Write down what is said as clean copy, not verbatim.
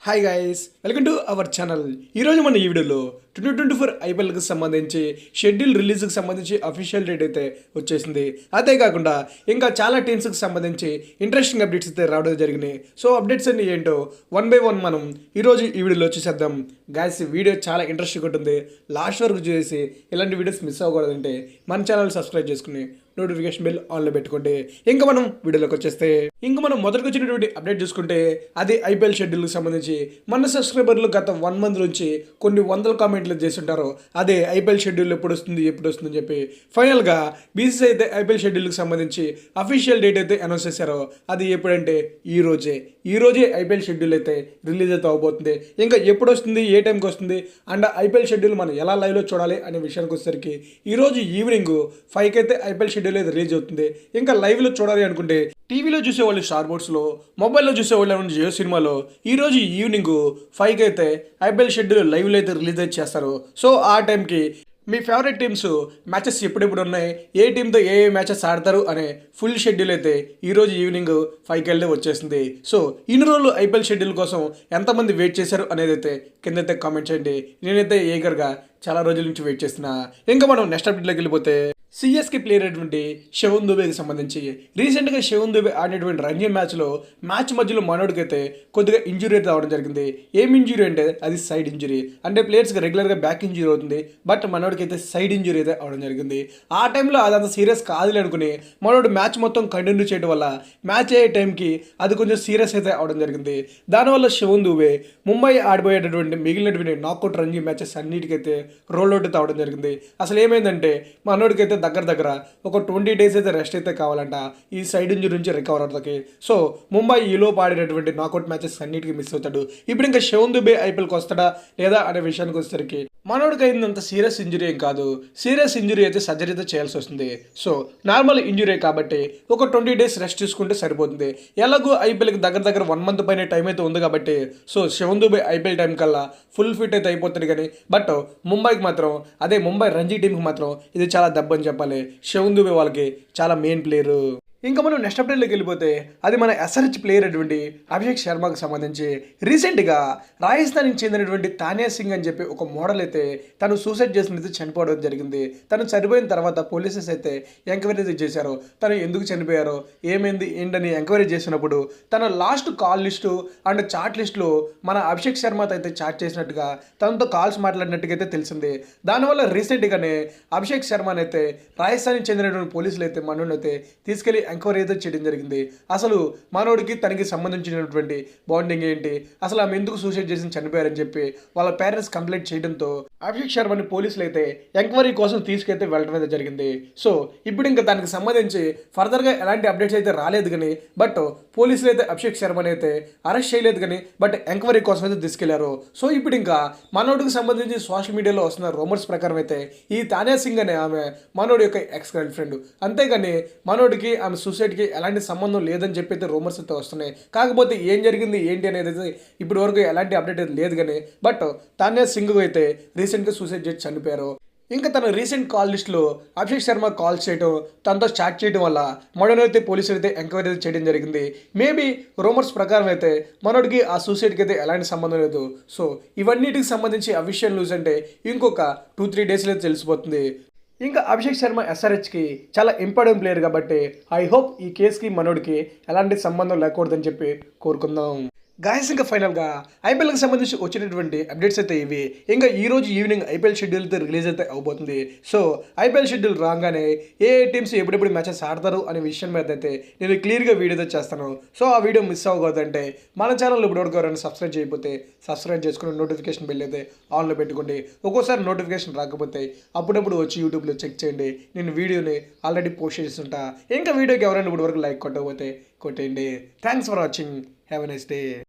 Hi guys, welcome to our channel. ఈరోజు మన ఈ వీడియోలో 2024 ఐపీఎల్కి సంబంధించి షెడ్యూల్ రిలీజ్కి సంబంధించి అఫీషియల్ డేట్ అయితే వచ్చేసింది. అంతేకాకుండా ఇంకా చాలా టీమ్స్కి సంబంధించి ఇంట్రెస్టింగ్ అప్డేట్స్ అయితే రావడం జరిగినాయి. సో అప్డేట్స్ అన్ని ఏంటో వన్ బై వన్ మనం ఈరోజు ఈ వీడియోలో చూసేద్దాం. గైస్, వీడియో చాలా ఇంట్రెస్టింగ్ ఉంటుంది. లాస్ట్ వరకు చూసి ఇలాంటి వీడియోస్ మిస్ అవ్వకూడదంటే మన ఛానల్ సబ్స్క్రైబ్ చేసుకుని నోటిఫికేషన్ బిల్ ఆన్లో పెట్టుకోండి. ఇంకా మనం వీడియోలోకి వచ్చేస్తే మనం మొదటికి వచ్చినటువంటి అప్డేట్ చూసుకుంటే అది ఐపీఎల్ షెడ్యూల్కి సంబంధించి మన సబ్స్క్రైబర్లు గత 1 మంత్ నుంచి కొన్ని వందల కామెంట్లు చేస్తుంటారు. అదే ఐపీఎల్ షెడ్యూల్ ఎప్పుడు వస్తుందని చెప్పి ఫైనల్గా బీసీసీ అయితే ఐపీఎల్ షెడ్యూల్కి సంబంధించి అఫీషియల్ డేట్ అయితే అనౌన్స్ చేశారు. అది ఎప్పుడంటే ఈ రోజే ఐపీఎల్ షెడ్యూల్ అయితే రిలీజ్ అయితే అవబోతుంది. ఇంకా ఎప్పుడు వస్తుంది, ఏ టైంకి వస్తుంది అండ్ ఐపీఎల్ షెడ్యూల్ మనం ఎలా లైవ్లో చూడాలి అనే విషయానికి వచ్చేసరికి ఈరోజు ఈవినింగ్ 5కి అయితే ఐపీఎల్ షెడ్యూల్ అయితే రిలీజ్ అవుతుంది. ఇంకా లైవ్లో చూడాలి అనుకుంటే టీవీలో చూసేవాళ్ళు స్టార్ స్పోర్ట్స్లో, మొబైల్లో చూసేవాళ్ళు జియో సినిమాలో ఈరోజు ఈవినింగ్ 5కి అయితే ఐపీఎల్ షెడ్యూల్ లైవ్లో అయితే రిలీజ్ అయితే చేస్తారు. సో ఆ టైంకి మీ ఫేవరెట్ టీమ్స్ మ్యాచెస్ ఎప్పుడెప్పుడు ఉన్నాయి, ఏ టీంతో ఏ మ్యాచెస్ ఆడతారు అనే ఫుల్ షెడ్యూల్ అయితే ఈరోజు ఈవినింగ్ 5కి వెళ్ళి వచ్చేసింది. సో ఇన్ని రోజులు ఐపీఎల్ షెడ్యూల్ కోసం ఎంతమంది వెయిట్ చేశారు అనేది అయితే కిందైతే కామెంట్ చేయండి. నేనైతే ఏగర్గా చాలా రోజుల నుంచి వెయిట్ చేస్తున్నా. ఇంకా మనం నెక్స్ట్ అప్డేట్లోకి వెళ్ళిపోతే సిఎస్కి ప్లేయర్ అయినటువంటి శివన్ దుబేకి సంబంధించి రీసెంట్గా శివన్ దుబే ఆడినటువంటి రంజీ మ్యాచ్ మధ్యలో మనోడికి అయితే కొద్దిగా ఇంజురీ అయితే రావడం జరిగింది. ఏం ఇంజురీ అంటే అది సైడ్ ఇంజురీ. అంటే ప్లేయర్స్కి రెగ్యులర్గా బ్యాక్ ఇంజురీ అవుతుంది, బట్ మనోడికి అయితే సైడ్ ఇంజురీ అయితే అవడం జరిగింది. ఆ టైంలో అదంత సీరియస్ కాదులే అనుకుని మనోడు మ్యాచ్ మొత్తం కంటిన్యూ చేయడం వల్ల మ్యాచ్ అయ్యే టైంకి అది కొంచెం సీరియస్ అయితే అవడం జరిగింది. దానివల్ల శివన్ దుబే ముంబై ఆడిపోయేటటువంటి మిగిలినటువంటి నాకౌట్ రంజీ మ్యాచెస్ అన్నిటికైతే రోల్ అవుట్ అయితే అవడం జరిగింది. అసలు ఏమైందంటే మనోడికి అయితే దగ్గర ఒక 20 days అయితే రెస్ట్ అయితే కావాలంట ఈ సైడ్ ఇంజరీ నుంచి రికవర్ అవుతాకి. సో ముంబై ఈలోపు ఆడినటువంటి నాకౌట్ మ్యాచెస్ అన్నిటికీ మిస్ అవుతాడు. ఇప్పుడు ఇంకా శివన్ దుబే ఐపీఎల్కి వస్తాడా లేదా అనే విషయానికి వచ్చేసరికి మనోడికి అయిందంత సీరియస్ ఇంజరీ ఏం కాదు. సీరియస్ ఇంజరీ అయితే సర్జరీ అయితే చేయాల్సి వస్తుంది. సో నార్మల్ ఇంజరీ కాబట్టి ఒక 20 days రెస్ట్ తీసుకుంటే సరిపోతుంది. ఎలాగో ఐపీఎల్కి దగ్గర 1 month పైన టైం అయితే ఉంది కాబట్టి so Shivam Dube IPL time కల్లా ఫుల్ ఫిట్ అయితే అయిపోతుంది. కానీ బట్ ముంబైకి మాత్రం, అదే ముంబై రంజీ టీంకి మాత్రం ఇది చాలా దెబ్బ అని చెప్పాలి. శివన్ దుబే వాళ్ళకి చాలా మెయిన్ ప్లేయరు. ఇంకా మనం నెక్స్ట్ అప్డేట్లోకి వెళ్ళిపోతే అది మన ఎస్ఆర్హెచ్ ప్లేయర్ అటువంటి అభిషేక్ శర్మకు సంబంధించి రీసెంట్గా రాజస్థాన్కి చెందినటువంటి తానియా సింగ్ అని చెప్పి ఒక మోడల్ అయితే తను సూసైడ్ చేసినది చనిపోవడం జరిగింది. తను చనిపోయిన తర్వాత పోలీసెస్ అయితే ఎంక్వైరీ చేశారు. తను ఎందుకు చనిపోయారో ఏమైంది ఏంటని ఎంక్వైరీ చేసినప్పుడు తన last call list and chat లిస్టులో మన అభిషేక్ శర్మతో అయితే చాట్ చేసినట్టుగా తనతో కాల్స్ మాట్లాడినట్టుగా అయితే తెలిసింది. దానివల్ల రీసెంట్గానే అభిషేక్ శర్మనైతే రాజస్థాన్కి చెందినటువంటి పోలీసులు అయితే మనోడిని అయితే తీసుకెళ్లి ఎంక్వైరీ అయితే చేయడం జరిగింది. అసలు మనోడికి తనకి సంబంధించినటువంటి బాండింగ్ ఏంటి, అసలు ఆమె ఎందుకు సూసైడ్ చేసి చనిపోయారని చెప్పి వాళ్ళ పేరెంట్స్ కంప్లైంట్ చేయడంతో అభిషేక్ శర్మని పోలీసులు అయితే ఎంక్వైరీ కోసం తీసుకెళ్తే వెళ్ళడం అయితే జరిగింది. సో ఇప్పుడు ఇంకా దానికి సంబంధించి ఫర్దర్గా ఎలాంటి అప్డేట్స్ అయితే రాలేదు. కానీ బట్ పోలీసులు అయితే అభిషేక్ శర్మని అయితే అరెస్ట్ చేయలేదు. కానీ బట్ ఎంక్వైరీ కోసం అయితే తీసుకెళ్లారు. సో ఇప్పుడు ఇంకా మనోడికి సంబంధించి సోషల్ మీడియాలో వస్తున్న రూమర్స్ ప్రకారం అయితే ఈ తానియా సింగ్ అనే ఆమె మనోడి యొక్క ఎక్స్ గర్ల్ ఫ్రెండ్. అంతేగాని మనోడికి ఆమె సూసైడ్కి ఎలాంటి సంబంధం లేదని చెప్పి అయితే రూమర్స్ అయితే వస్తున్నాయి. కాకపోతే ఏం జరిగింది ఏంటి అనేది అయితే ఇప్పటి వరకు ఎలాంటి అప్డేట్ అయితే లేదు. కానీ బట్ తానియా సింగ్ అయితే రీసెంట్గా సూసైడ్ చేసి చనిపోయారు. ఇంకా తన రీసెంట్ కాల్ లిస్టులో అభిషేక్ శర్మ కాల్ చేయడం, తనతో చాట్ చేయడం వల్ల మనోడైతే పోలీసులు అయితే ఎంక్వైరీ అయితే చేయడం జరిగింది. మేబీ రూమర్స్ ప్రకారం అయితే మనోడికి ఆ సూసైడ్కి అయితే ఎలాంటి సంబంధం లేదు. సో ఇవన్నిటికి సంబంధించి అఫీషియల్ న్యూస్ అంటే ఇంకొక 2-3 daysలో అయితే తెలిసిపోతుంది. ఇంకా అభిషేక్ శర్మ ఎస్ఆర్హెచ్కి చాలా ఇంపార్టెంట్ ప్లేయర్ కాబట్టి ఐ హోప్ ఈ కేసుకి మనోడికి ఎలాంటి సంబంధం లేకూడదని చెప్పి కోరుకుందాం. గాయస్, ఇంకా ఫైనల్గా ఐపీఎల్కి సంబంధించి వచ్చినటువంటి అప్డేట్స్ అయితే ఇవి. ఇంకా ఈరోజు ఈవినింగ్ ఐపీఎల్ షెడ్యూల్ అయితే రిలీజ్ అయితే అవబోతుంది. సో ఐపీఎల్ షెడ్యూల్ రాగానే ఏ టీమ్స్ ఎప్పుడెప్పుడు మ్యాచెస్ ఆడతారు అనే విషయం మీద అయితే నేను క్లియర్గా వీడియో అయితే చేస్తాను. సో ఆ వీడియో మిస్ అవ్వకూడదంటే మన ఛానల్ ఇప్పటివరకు ఎవరైనా సబ్స్క్రైబ్ చేయకపోతే సబ్స్క్రైబ్ చేసుకుని నోటిఫికేషన్ బిల్ అయితే ఆన్లో పెట్టుకోండి. ఒక్కోసారి నోటిఫికేషన్ రాకపోతే అప్పుడప్పుడు వచ్చి యూట్యూబ్లో చెక్ చేయండి. నేను వీడియోని ఆల్రెడీ పోస్ట్ చేస్తుంటా. ఇంకా వీడియోకి ఎవరైనా ఇప్పటివరకు లైక్ కొట్టకపోతే కొట్టేయండి. Thanks for watching. Have a nice day.